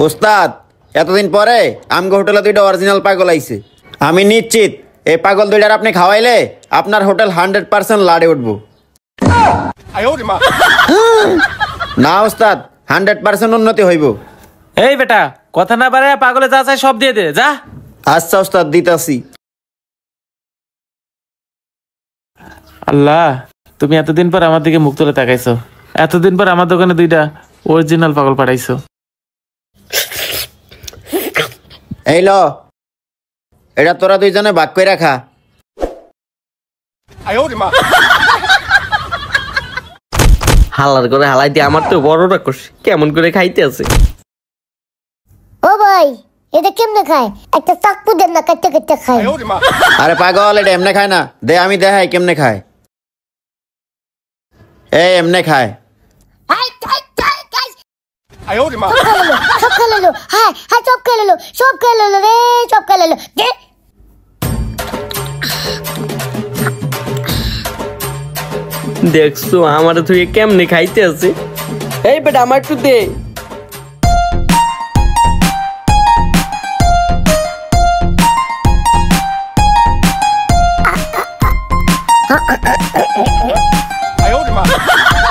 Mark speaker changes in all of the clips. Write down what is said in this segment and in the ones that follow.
Speaker 1: ওস্তাদ এতদিন পরে আমগো হোটেলে দুইটা অরিজিনাল পাগল আইছে। আমি নিশ্চিত এই পাগল দুইটার আপনি খাওয়াইলে আপনার হোটেল 100% লাড়ে উঠবো। না ওস্তাদ 100% উন্নতি হইব।
Speaker 2: এই বেটা কথা না পারে পাগলে যা চাই সব দিয়ে দে যা।
Speaker 1: আচ্ছা ওস্তাদ দিতাছি।
Speaker 2: আল্লাহ তুমি এতদিন পর আমার দিকে মুখ তুলে তাকাইছো, এতদিন পর আমার দোকানে দুইটা অরিজিনাল পাগল পাঠাইছো।
Speaker 1: এই ল এটা তোরা দুইজনে ভাগ করে রাখা।
Speaker 3: হালার করে হালাইতে আমার তো বড় রাক্ষস কেমন করে খাইতে আছে।
Speaker 4: ও ভাই এটা কেমনে খায়? একটা চাকু দেন না, কাটতে কাটতে খায়।
Speaker 1: আরে পাগল এটা এমনে খায় না, দে আমি দেখাই কেমনে খায়। এই এমনে খায়।
Speaker 4: সব খেলে লো, হ্যাঁ হ্যাঁ সব খেলে লো, সব খেলে লো রে, সব খেলে লো।
Speaker 3: দেখছো আমার তুই কেমনে খাইতে আছে। এই বেটা আমার একটু দে।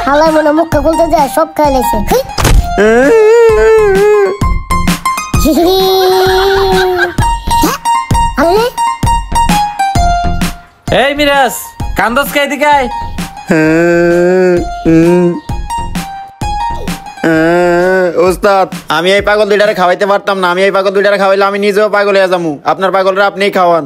Speaker 4: হালাই মনে মুখটা খুলতে যায়, সব খাইলেছে।
Speaker 2: এই মিরাজ কান্দস কে এদিকে আয়।
Speaker 1: ওস্তাদ আমি এই পাগল দুইটারে খাওয়াইতে পারতাম না, আমি এই পাগল দুইটারে খাওয়াইলে আমি নিজেও পাগল হয়ে যাবো। আপনার পাগলরা আপনিই খাওয়ান।